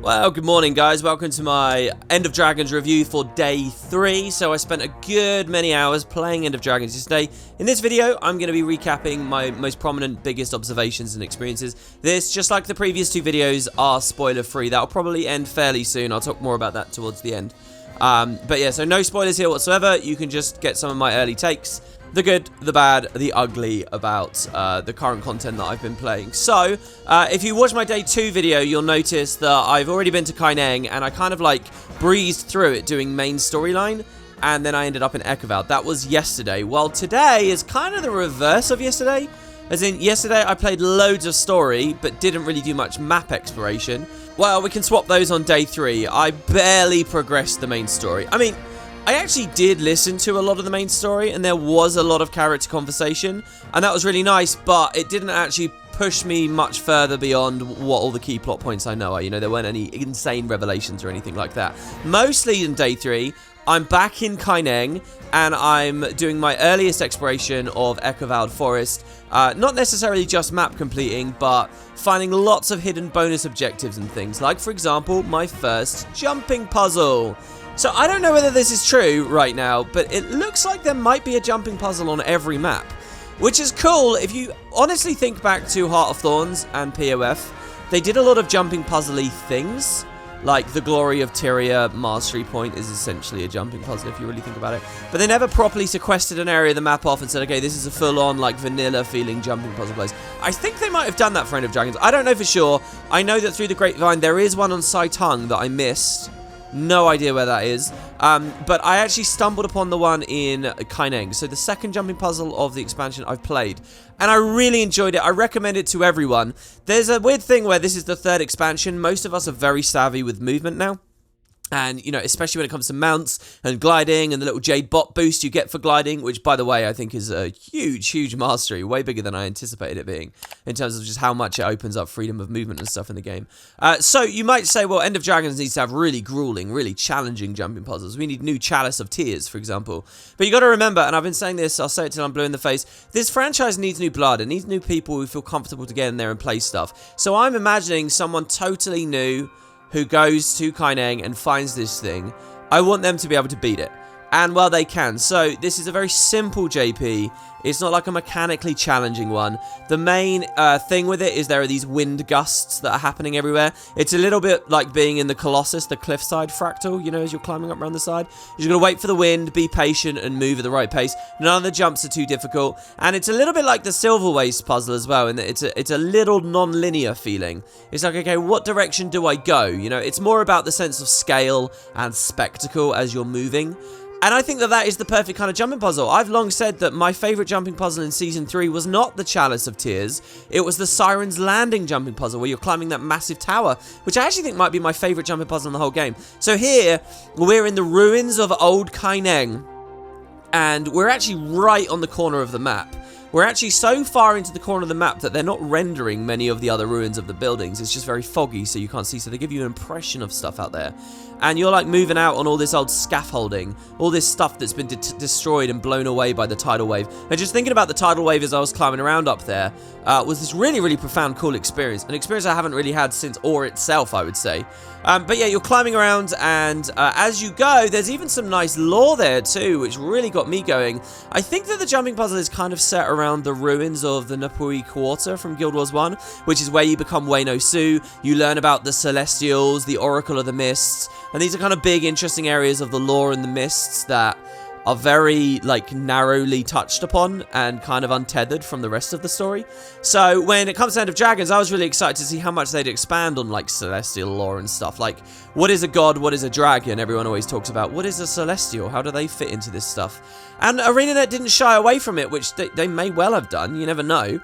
Well, good morning, guys. Welcome to my End of Dragons review for day 3. So I spent a good many hours playing End of Dragons yesterday. In this video, I'm going to be recapping my most prominent, biggest observations and experiences. This, just like the previous 2 videos, are spoiler-free. That'll probably end fairly soon. I'll talk more about that towards the end. But yeah, so no spoilers here whatsoever. You can just get some of my early takes. The good, the bad, the ugly about the current content that I've been playing. So, if you watch my day 2 video, you'll notice that I've already been to Kaineng, and I kind of like breezed through it doing main storyline, and then I ended up in Ekavald. That was yesterday. Well, today is kind of the reverse of yesterday. As in, yesterday I played loads of story, but didn't really do much map exploration. Well, we can swap those on day 3. I barely progressed the main story. I mean, I actually did listen to a lot of the main story, and there was a lot of character conversation, and that was really nice, but it didn't actually push me much further beyond what all the key plot points I know are. You know, there weren't any insane revelations or anything like that. Mostly in day 3, I'm back in Kaineng, and I'm doing my earliest exploration of Ekavald Forest. Not necessarily just map completing, but finding lots of hidden bonus objectives and things, like, for example, my first jumping puzzle. So I don't know whether this is true right now, but it looks like there might be a jumping puzzle on every map, which is cool. If you honestly think back to Heart of Thorns and POF, they did a lot of jumping puzzle-y things, like the Glory of Tyria Mastery Point is essentially a jumping puzzle if you really think about it, but they never properly sequestered an area of the map off and said, okay, this is a full-on, like, vanilla-feeling jumping puzzle place. I think they might have done that for End of Dragons. I don't know for sure. I know that through the grapevine there is one on Saitung that I missed. No idea where that is, but I actually stumbled upon the one in Kaineng, so the second jumping puzzle of the expansion I've played, and I really enjoyed it. I recommend it to everyone. There's a weird thing where this is the 3rd expansion. Most of us are very savvy with movement now. And, you know, especially when it comes to mounts and gliding and the little Jade bot boost you get for gliding, which, by the way, I think is a huge, huge mastery, way bigger than I anticipated it being, in terms of just how much it opens up freedom of movement and stuff in the game. So you might say, well, End of Dragons needs to have really grueling, really challenging jumping puzzles. We need new Chalice of Tears, for example. But you got to remember, and I've been saying this, I'll say it till I'm blue in the face, this franchise needs new blood. It needs new people who feel comfortable to get in there and play stuff. So I'm imagining someone totally new who goes to Kaineng and finds this thing. I want them to be able to beat it. And, well, they can. So, this is a very simple JP. It's not like a mechanically challenging one. The main thing with it is there are these wind gusts that are happening everywhere. It's a little bit like being in the Colossus, the cliffside fractal, you know, as you're climbing up around the side. You're going to wait for the wind, be patient, and move at the right pace. None of the jumps are too difficult. And it's a little bit like the Silver Waste puzzle as well, in that it's a little non-linear feeling. It's like, okay, what direction do I go? You know, it's more about the sense of scale and spectacle as you're moving. And I think that that is the perfect kind of jumping puzzle. I've long said that my favourite jumping puzzle in Season 3 was not the Chalice of Tears. It was the Siren's Landing jumping puzzle, where you're climbing that massive tower, which I actually think might be my favourite jumping puzzle in the whole game. So here, we're in the ruins of Old Kaineng, and we're actually right on the corner of the map. We're actually so far into the corner of the map that they're not rendering many of the other ruins of the buildings. It's just very foggy, so you can't see. So they give you an impression of stuff out there. And you're like moving out on all this old scaffolding, all this stuff that's been destroyed and blown away by the tidal wave. And just thinking about the tidal wave as I was climbing around up there was this really, really profound, cool experience. An experience I haven't really had since Ore itself, I would say. But yeah, you're climbing around, and as you go, there's even some nice lore there too, which really got me going. I think that the jumping puzzle is kind of set around the ruins of the Napui Quarter from Guild Wars 1, which is where you become Wayno Su. You learn about the Celestials, the Oracle of the Mists, and these are kind of big, interesting areas of the lore and the mists that are very, like, narrowly touched upon and kind of untethered from the rest of the story. So when it comes to End of Dragons, I was really excited to see how much they'd expand on, like, celestial lore and stuff. Like, what is a god? What is a dragon? Everyone always talks about. What is a celestial? How do they fit into this stuff? And ArenaNet didn't shy away from it, which they may well have done. You never know.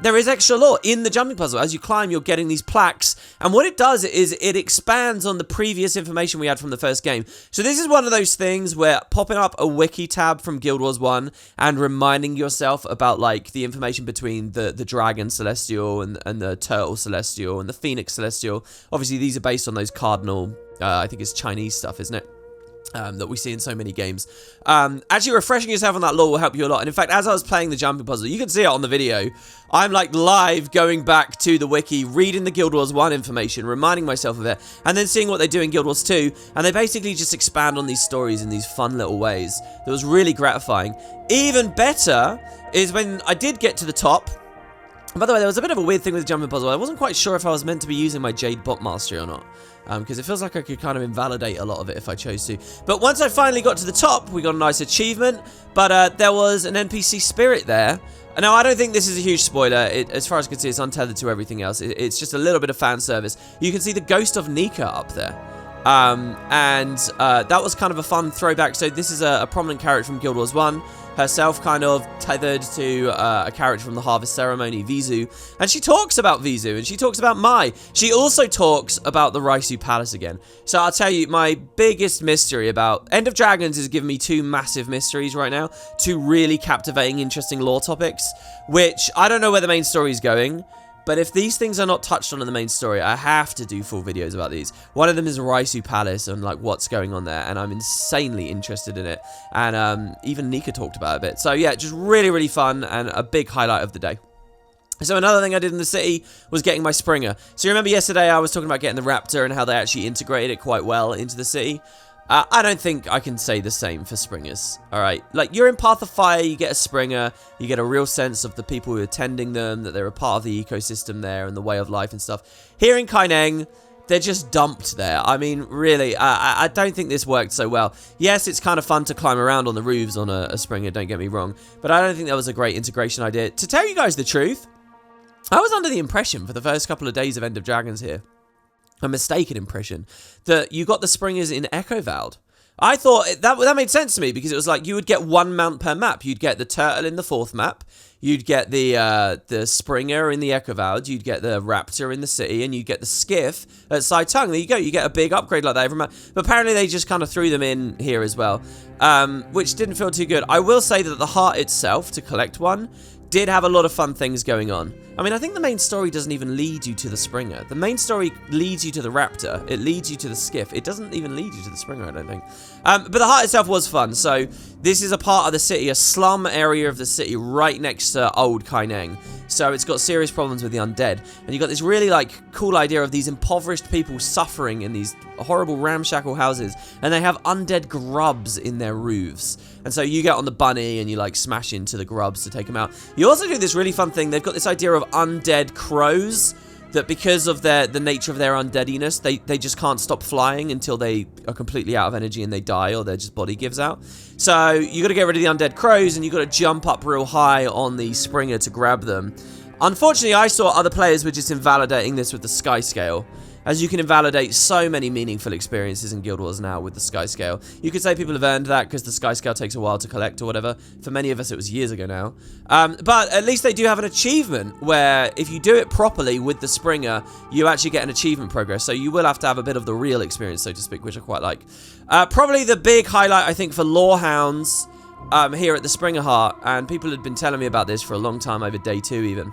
There is extra lore in the jumping puzzle. As you climb, you're getting these plaques. And what it does is it expands on the previous information we had from the first game. So this is one of those things where popping up a wiki tab from Guild Wars 1 and reminding yourself about, like, the information between the Dragon Celestial and the Turtle Celestial and the Phoenix Celestial. Obviously, these are based on those cardinal, I think it's Chinese stuff, isn't it? that we see in so many games. Actually, refreshing yourself on that lore will help you a lot. And in fact, as I was playing the jumping puzzle, you can see it on the video. I'm like live going back to the wiki, reading the Guild Wars 1 information, reminding myself of it, and then seeing what they do in Guild Wars 2. And they basically just expand on these stories in these fun little ways. That was really gratifying. Even better is when I did get to the top. By the way, there was a bit of a weird thing with the jumping puzzle. I wasn't quite sure if I was meant to be using my Jade Bot Mastery or not. Because it feels like I could kind of invalidate a lot of it if I chose to. But once I finally got to the top, we got a nice achievement. But there was an NPC spirit there. Now, I don't think this is a huge spoiler. As far as I can see, it's untethered to everything else. It's just a little bit of fan service. You can see the ghost of Nika up there. That was kind of a fun throwback. So this is a prominent character from Guild Wars 1. Herself kind of tethered to a character from the Harvest Ceremony, Vizu. And she talks about Vizu, and she talks about Mai. She also talks about the Raisu Palace again. So I'll tell you, my biggest mystery about End of Dragons is giving me 2 massive mysteries right now. 2 really captivating, interesting lore topics, which I don't know where the main story is going. But if these things are not touched on in the main story, I have to do full videos about these. One of them is Raisu Palace and like what's going on there, and I'm insanely interested in it. And even Nika talked about it a bit. So yeah, just really, really fun and a big highlight of the day. So another thing I did in the city was getting my Springer. So you remember yesterday I was talking about getting the Raptor and how they actually integrated it quite well into the city. I don't think I can say the same for Springers, alright? Like, you're in Path of Fire, you get a Springer, you get a real sense of the people who are tending them, that they're a part of the ecosystem there and the way of life and stuff. Here in Kaineng, they're just dumped there. I mean, really, I don't think this worked so well. Yes, it's kind of fun to climb around on the roofs on a Springer, don't get me wrong, but I don't think that was a great integration idea. To tell you guys the truth, I was under the impression for the first couple of days of End of Dragons here, a mistaken impression, that you got the Springers in Echo Vald. I thought that made sense to me, because it was like you would get 1 mount per map. You'd get the Turtle in the 4th map, you'd get the Springer in the Echo Vald, you'd get the Raptor in the city, and you'd get the Skiff at Saitung. There you go, you get a big upgrade like that every map. But apparently they just kind of threw them in here as well, which didn't feel too good. I will say that the heart itself, to collect one, did have a lot of fun things going on. I mean, I think the main story doesn't even lead you to the Springer. The main story leads you to the Raptor. It leads you to the Skiff. It doesn't even lead you to the Springer, I don't think. But the heart itself was fun. So this is a part of the city, a slum area of the city right next to Old Kaineng. So it's got serious problems with the undead. And you've got this really, like, cool idea of these impoverished people suffering in these horrible ramshackle houses. And they have undead grubs in their roofs. And so you get on the bunny and you, like, smash into the grubs to take them out. You also do this really fun thing. They've got this idea of undead crows, that because of the nature of their undeadiness, they just can't stop flying until they are completely out of energy and they die, or their just body gives out. So you got to get rid of the undead crows, and you got to jump up real high on the Springer to grab them. Unfortunately, I saw other players were just invalidating this with the Sky Scale, as you can invalidate so many meaningful experiences in Guild Wars now with the Sky Scale. You could say people have earned that because the Sky Scale takes a while to collect or whatever. For many of us, it was years ago now. But at least they do have an achievement where if you do it properly with the Springer, you actually get an achievement progress. So you will have to have a bit of the real experience, so to speak, which I quite like. Probably the big highlight, I think, for Lorehounds here at the Springer Heart, and people had been telling me about this for a long time, over day 2 even,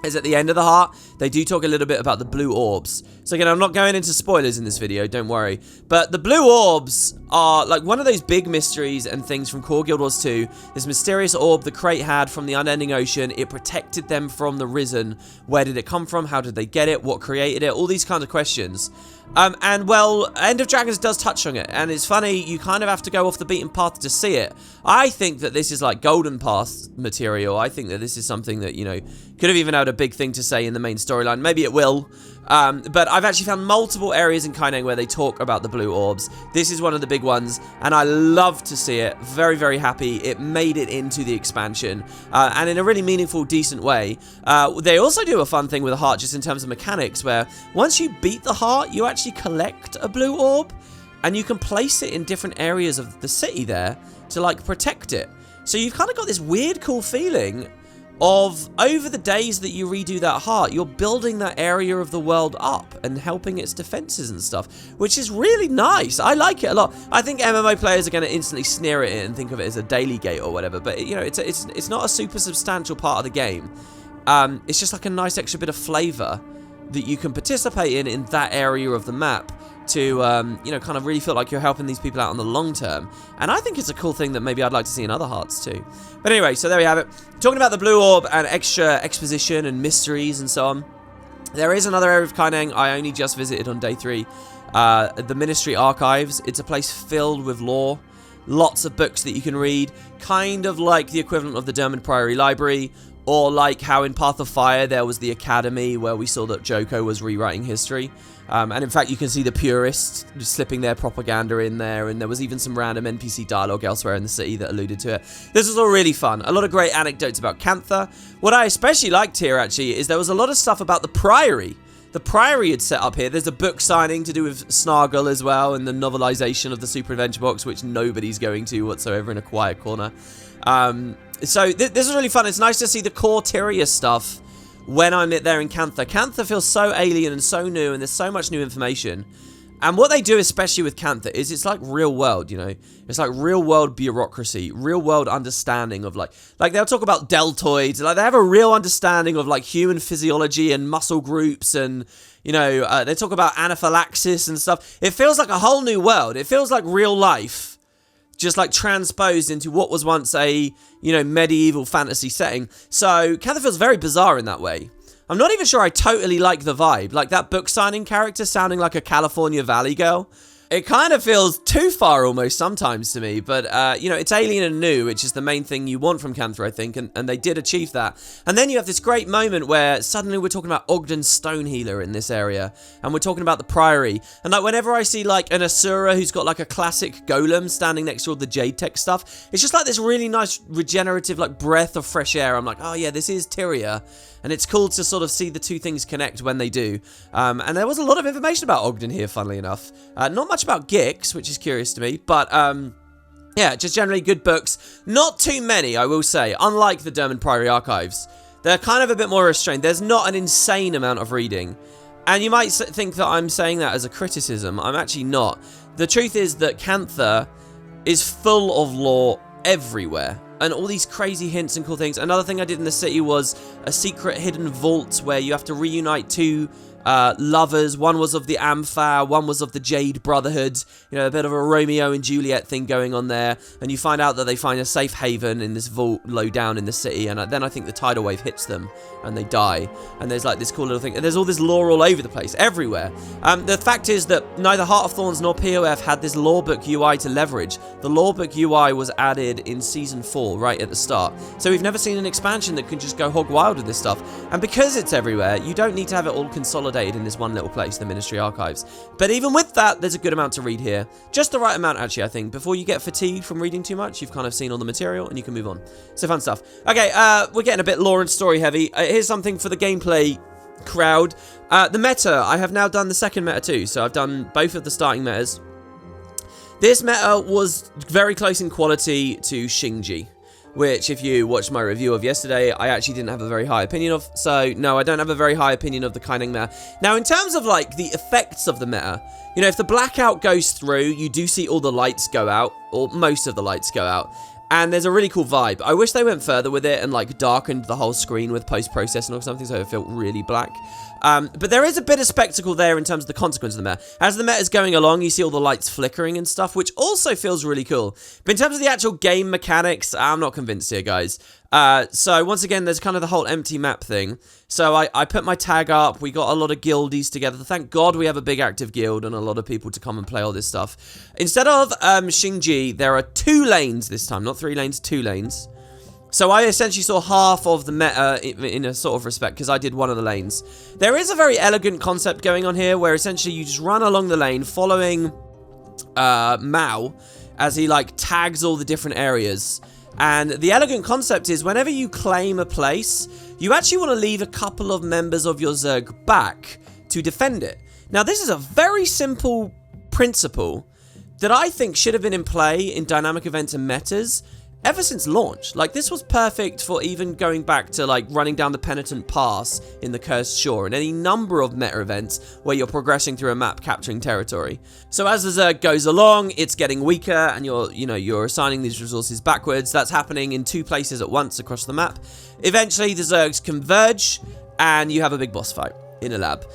is at the end of the heart, they do talk a little bit about the blue orbs. So again, I'm not going into spoilers in this video, don't worry. But the blue orbs are like one of those big mysteries and things from core Guild Wars 2. This mysterious orb the Crate had from the unending ocean. It protected them from the Risen. Where did it come from? How did they get it? What created it? All these kinds of questions. And well, End of Dragons does touch on it, and it's funny, you kind of have to go off the beaten path to see it. I think that this is like Golden Path material. I think that this is something that, you know, could have even had a big thing to say in the main storyline. Maybe it will. But I've actually found multiple areas in Kaineng where they talk about the blue orbs. This is one of the big ones, and I love to see it. Very, very happy it made it into the expansion, and in a really meaningful, decent way. They also do a fun thing with the heart, just in terms of mechanics, where once you beat the heart, you actually collect a blue orb, and you can place it in different areas of the city there to, like, protect it. So you've kind of got this weird, cool feeling of, over the days that you redo that heart, you're building that area of the world up and helping its defenses and stuff, which is really nice. I like it a lot. I think MMO players are going to instantly sneer at it and think of it as a daily gate or whatever, but, you know, it's not a super substantial part of the game. It's just like a nice extra bit of flavor that you can participate in that area of the map to, you know, kind of really feel like you're helping these people out on the long term. And I think it's a cool thing that maybe I'd like to see in other hearts too. But anyway, so there we have it. Talking about the blue orb and extra exposition and mysteries and so on. There is another area of Kaineng I only just visited on day 3. The Ministry Archives. It's a place filled with lore. Lots of books that you can read. Kind of like the equivalent of the Dermot Priory Library. Or like how in Path of Fire there was the Academy where we saw that Joko was rewriting history. And in fact you can see the purists just slipping their propaganda in there, and there was even some random NPC dialogue elsewhere in the city that alluded to it. This was all really fun. A lot of great anecdotes about Cantha. What I especially liked here actually is there was a lot of stuff about the Priory. The Priory had set up here. There's a book signing to do with Snargle as well, and the novelization of the Super Adventure Box, which nobody's going to whatsoever in a quiet corner. So this is really fun. It's nice to see the core Tyria stuff when I'm there in Cantha. Cantha feels so alien and so new, and there's so much new information. And what they do, especially with Cantha, is it's like real world, you know? It's like real world bureaucracy, real world understanding of like they'll talk about deltoids, like they have a real understanding of like human physiology and muscle groups, and, you know, they talk about anaphylaxis and stuff. It feels like a whole new world. It feels like real life, just like transposed into what was once a, you know, medieval fantasy setting. So Cantha feels very bizarre in that way. I'm not even sure I totally like the vibe. Like that book signing character sounding like a California Valley girl. It kind of feels too far almost sometimes to me, but, you know, it's alien and new, which is the main thing you want from Cantha, I think, and they did achieve that. And then you have this great moment where suddenly we're talking about Ogden's Stonehealer in this area, and we're talking about the Priory. And, like, whenever I see, like, an Asura who's got, like, a classic golem standing next to all the Jade Tech stuff, it's just, like, this really nice regenerative, like, breath of fresh air. I'm like, oh, yeah, this is Tyria. And it's cool to sort of see the two things connect when they do. And there was a lot of information about Ogden here, funnily enough. Not much about Gix, which is curious to me. But, yeah, just generally good books. Not too many, I will say. Unlike the Dermot Priory Archives. They're kind of a bit more restrained. There's not an insane amount of reading. And you might think that I'm saying that as a criticism. I'm actually not. The truth is that Cantha is full of lore everywhere. And all these crazy hints and cool things. Another thing I did in the city was a secret hidden vault where you have to reunite two lovers. One was of the Amphar, one was of the Jade Brotherhood. You know, a bit of a Romeo and Juliet thing going on there. And you find out that they find a safe haven in this vault low down in the city. And then I think the tidal wave hits them and they die. And there's like this cool little thing. And there's all this lore all over the place, everywhere. The fact is that neither Heart of Thorns nor POF had this lore book UI to leverage. The lore book UI was added in Season 4, right at the start. So we've never seen an expansion that can just go hog wild with this stuff. And because it's everywhere, you don't need to have it all consolidated in this one little place, the Ministry Archives. But even with that, there's a good amount to read here. Just the right amount, actually, I think. Before you get fatigued from reading too much, you've kind of seen all the material and you can move on. So fun stuff. Okay, we're getting a bit lore and story heavy. Here's something for the gameplay crowd. The meta. I have now done the second meta too. So I've done both of the starting metas. This meta was very close in quality to Shinji, which, if you watched my review of yesterday, I actually didn't have a very high opinion of. So, no, I don't have a very high opinion of the Kaineng meta. Now, in terms of, like, the effects of the meta, you know, if the blackout goes through, you do see all the lights go out, or most of the lights go out. And there's a really cool vibe. I wish they went further with it and, like, darkened the whole screen with post-processing or something so it felt really black. But there is a bit of spectacle there in terms of the consequence of the meta. As the meta is going along, you see all the lights flickering and stuff, which also feels really cool. But in terms of the actual game mechanics, I'm not convinced here, guys. So once again, there's kind of the whole empty map thing. So I put my tag up. We got a lot of guildies together. Thank God we have a big active guild and a lot of people to come and play all this stuff. Instead of Shinji, there are 2 lanes this time. Not 3 lanes, 2 lanes. So I essentially saw half of the meta in a sort of respect, because I did one of the lanes. There is a very elegant concept going on here, where essentially you just run along the lane, following Mao, as he, like, tags all the different areas. And the elegant concept is, whenever you claim a place, you actually want to leave a couple of members of your Zerg back to defend it. Now, this is a very simple principle that I think should have been in play in dynamic events and metas ever since launch. Like, this was perfect for even going back to, like, running down the Penitent Pass in the Cursed Shore and any number of meta events where you're progressing through a map capturing territory. So as the Zerg goes along, it's getting weaker and you're assigning these resources backwards. That's happening in 2 places at once across the map. Eventually, the Zergs converge and you have a big boss fight. in a lab.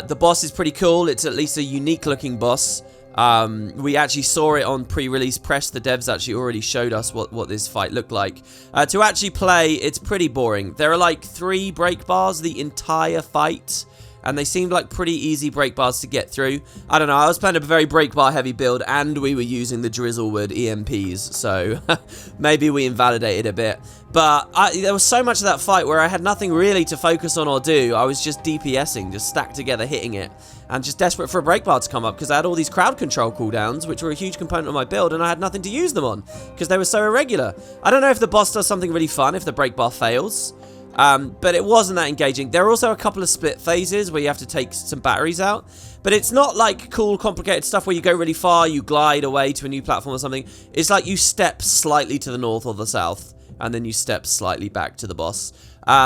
The boss is pretty cool. It's at least a unique looking boss. We actually saw it on pre-release press. The devs actually already showed us what this fight looked like. To actually play, it's pretty boring. There are like 3 break bars the entire fight, and they seemed like pretty easy break bars to get through. I don't know, I was playing a very break bar heavy build, and we were using the Drizzlewood EMPs, so maybe we invalidated a bit. But there was so much of that fight where I had nothing really to focus on or do. I was just DPSing, just stacked together, hitting it, and just desperate for a break bar to come up, because I had all these crowd control cooldowns, which were a huge component of my build, and I had nothing to use them on, because they were so irregular. I don't know if the boss does something really fun if the break bar fails. But it wasn't that engaging. There are also a couple of split phases where you have to take some batteries out. But it's not like cool, complicated stuff where you go really far, you glide away to a new platform or something. It's like you step slightly to the north or the south, and then you step slightly back to the boss.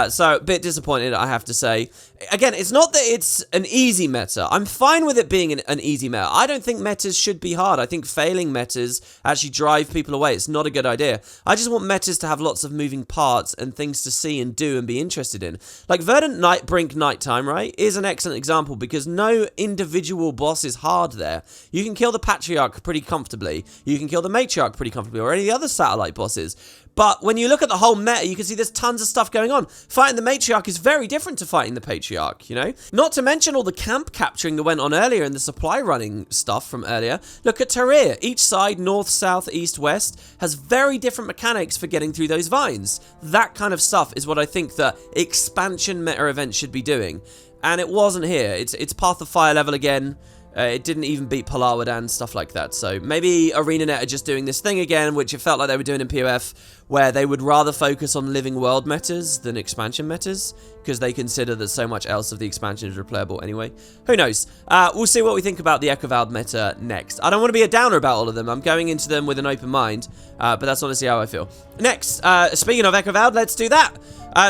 So, a bit disappointed, I have to say. Again, it's not that it's an easy meta. I'm fine with it being an easy meta. I don't think metas should be hard. I think failing metas actually drive people away. It's not a good idea. I just want metas to have lots of moving parts and things to see and do and be interested in. Like Verdant Brink Nighttime, right, is an excellent example because no individual boss is hard there. You can kill the Patriarch pretty comfortably. You can kill the Matriarch pretty comfortably, or any of the other satellite bosses. But when you look at the whole meta, you can see there's tons of stuff going on. Fighting the Matriarch is very different to fighting the Patriarch, you know? Not to mention all the camp capturing that went on earlier and the supply running stuff from earlier. Look at Tarir. Each side, north, south, east, west, has very different mechanics for getting through those vines. That kind of stuff is what I think the expansion meta event should be doing. And it wasn't here. It's Path of Fire level again. It didn't even beat Palawadan, stuff like that. So maybe ArenaNet are just doing this thing again, which it felt like they were doing in POF, where they would rather focus on living world metas than expansion metas, because they consider that so much else of the expansion is replayable anyway. Who knows? We'll see what we think about the Echovald meta next. I don't want to be a downer about all of them. I'm going into them with an open mind, but that's honestly how I feel. Next, speaking of Echovald, let's do that.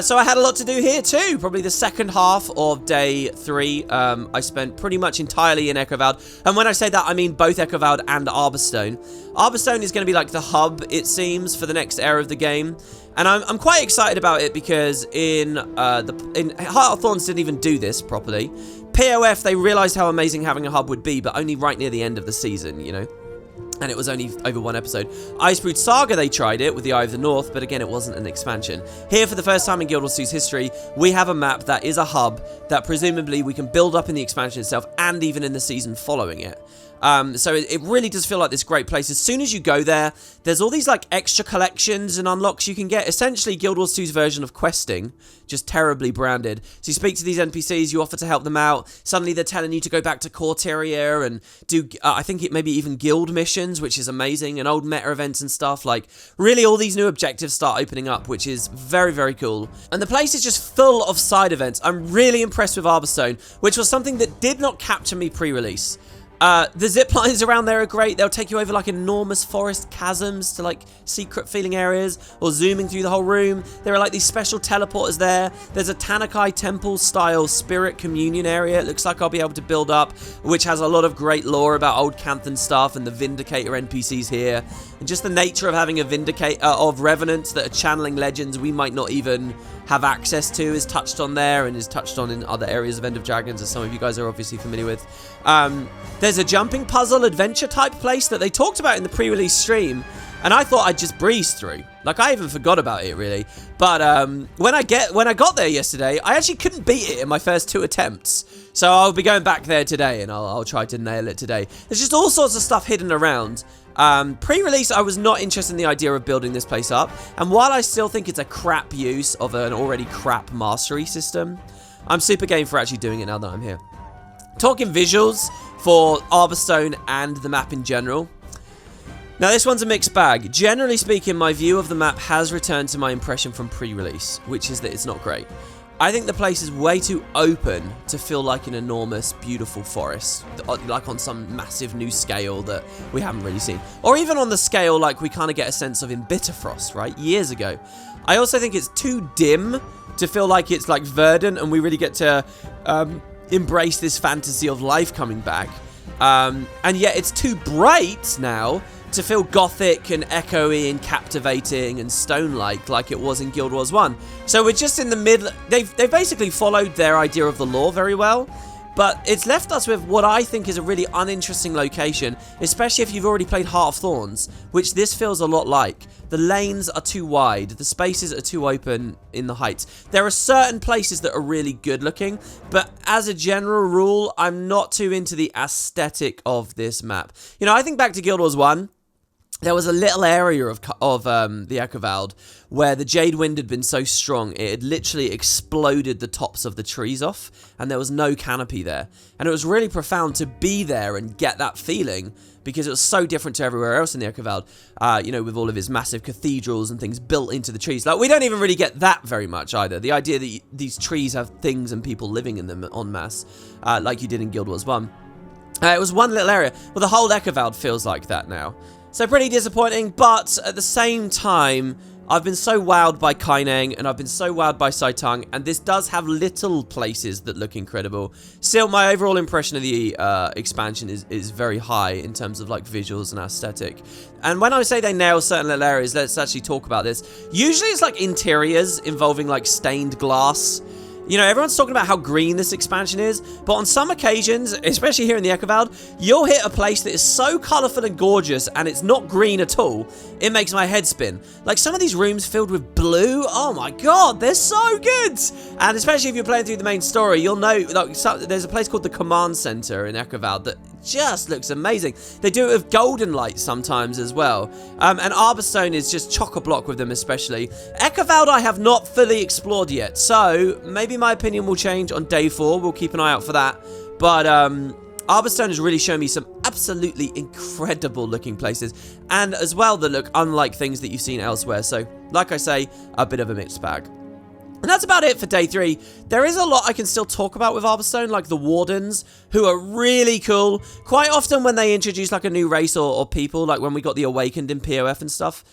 So I had a lot to do here too. Probably the second half of day 3, I spent pretty much entirely in Echovald. And when I say that, I mean both Echovald and Arborstone. Arborstone is going to be like the hub, it seems, for the next era of the game. And I'm quite excited about it because in Heart of Thorns didn't even do this properly. POF, they realized how amazing having a hub would be, but only right near the end of the season, you know? And it was only over 1 episode. Icebrood Saga, they tried it with the Eye of the North, but again, it wasn't an expansion. Here, for the first time in Guild Wars 2's history, we have a map that is a hub that presumably we can build up in the expansion itself and even in the season following it. So it really does feel like this great place. As soon as you go there, there's all these like extra collections and unlocks you can get. Essentially Guild Wars 2's version of questing, just terribly branded. So you speak to these NPCs, you offer to help them out. Suddenly they're telling you to go back to Corteria and do, I think it maybe even guild missions, which is amazing, and old meta events and stuff. Like really all these new objectives start opening up, which is very, very cool. And the place is just full of side events. I'm really impressed with Arborstone, which was something that did not capture me pre-release. The zip lines around there are great. They'll take you over like enormous forest chasms to like secret feeling areas, or zooming through the whole room. There are like these special teleporters there. There's a Tanakai temple style spirit communion area. It looks like I'll be able to build up, which has a lot of great lore about old Canthan stuff and the Vindicator NPCs here. And just the nature of having a Vindicator of Revenants that are channeling legends we might not even have access to is touched on there, and is touched on in other areas of End of Dragons, as some of you guys are obviously familiar with. There's a jumping puzzle adventure type place that they talked about in the pre-release stream, and I thought I'd just breeze through. Like, I even forgot about it, really. But when I got there yesterday, I actually couldn't beat it in my first 2 attempts. So I'll be going back there today, and I'll try to nail it today. There's just all sorts of stuff hidden around. Pre-release, I was not interested in the idea of building this place up. And while I still think it's a crap use of an already crap mastery system, I'm super game for actually doing it now that I'm here. Talking visuals for Arborstone and the map in general. Now, this one's a mixed bag. Generally speaking, my view of the map has returned to my impression from pre-release, which is that it's not great. I think the place is way too open to feel like an enormous, beautiful forest, like on some massive new scale that we haven't really seen. Or even on the scale like we kind of get a sense of in Bitterfrost, right, years ago. I also think it's too dim to feel like it's like Verdant and we really get to embrace this fantasy of life coming back. And yet it's too bright now to feel gothic and echoey and captivating and stone-like like it was in Guild Wars 1. So we're just in the middle. They've basically followed their idea of the lore very well, but it's left us with what I think is a really uninteresting location, especially if you've already played Heart of Thorns, which this feels a lot like. The lanes are too wide, the spaces are too open in the heights. There are certain places that are really good looking, but as a general rule, I'm not too into the aesthetic of this map. You know, I think back to Guild Wars 1, there was a little area of the Echovald where the Jade Wind had been so strong, it had literally exploded the tops of the trees off, and there was no canopy there. And it was really profound to be there and get that feeling, because it was so different to everywhere else in the Echovald, you know, with all of its massive cathedrals and things built into the trees. Like, we don't even really get that very much either. The idea that these trees have things and people living in them en masse, like you did in Guild Wars 1. It was one little area. Well, the whole Echovald feels like that now. So pretty disappointing, but at the same time, I've been so wowed by Kaineng, and I've been so wowed by Saitang, and this does have little places that look incredible. Still, my overall impression of the expansion is very high in terms of like visuals and aesthetic. And when I say they nail certain little areas, let's actually talk about this. Usually it's like interiors involving like stained glass. You know, everyone's talking about how green this expansion is, but on some occasions, especially here in the Echovald, you'll hit a place that is so colourful and gorgeous, and it's not green at all, it makes my head spin. Like, some of these rooms filled with blue, oh my god, they're so good! And especially if you're playing through the main story, you'll know, like, there's a place called the Command Center in Echovald that just looks amazing. They do it with golden light sometimes as well. And Arborstone is just chock-a-block with them especially. Echovald I have not fully explored yet, so maybe my opinion will change on day 4. We'll keep an eye out for that. But Arborstone has really shown me some absolutely incredible looking places, and as well that look unlike things that you've seen elsewhere. So, like I say, a bit of a mixed bag. And that's about it for day 3. There is a lot I can still talk about with Arborstone, like the Wardens, who are really cool. Quite often when they introduce like a new race or people, like when we got the Awakened in POF and stuff,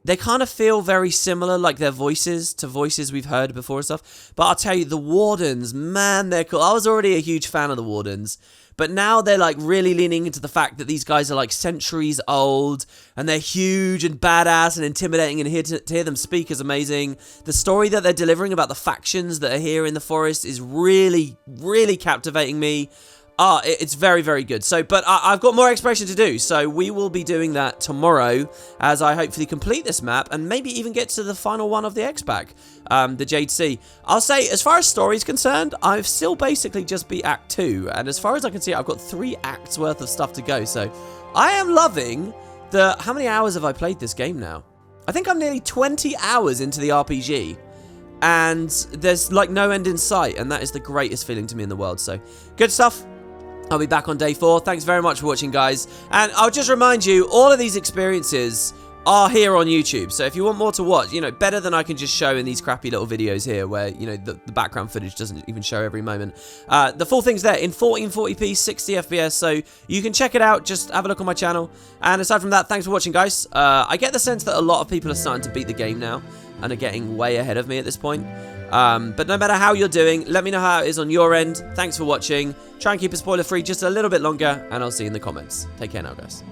they kind of feel very similar, like their voices to voices we've heard before and stuff. But I'll tell you, the Wardens, man, they're cool. I was already a huge fan of the Wardens, but now they're like really leaning into the fact that these guys are like centuries old, and they're huge and badass and intimidating, and to hear them speak is amazing. The story that they're delivering about the factions that are here in the forest is really, really captivating me. It's very, very good. So, but I've got more exploration to do, so we will be doing that tomorrow as I hopefully complete this map and maybe even get to the final one of the X-Pack, the Jade Sea. I'll say, as far as story is concerned, I've still basically just beat Act 2, and as far as I can see, I've got 3 acts worth of stuff to go, so I am loving the... How many hours have I played this game now? I think I'm nearly 20 hours into the RPG. And there's like no end in sight, and that is the greatest feeling to me in the world, so good stuff. I'll be back on day 4. Thanks very much for watching, guys. And I'll just remind you, all of these experiences are here on YouTube. So if you want more to watch, you know, better than I can just show in these crappy little videos here where, you know, the background footage doesn't even show every moment. The full thing's there in 1440p, 60 FPS. So you can check it out. Just have a look on my channel. And aside from that, thanks for watching, guys. I get the sense that a lot of people are starting to beat the game now and are getting way ahead of me at this point. But no matter how you're doing, let me know how it is on your end. Thanks for watching. Try and keep it spoiler free just a little bit longer, and I'll see you in the comments. Take care now, guys.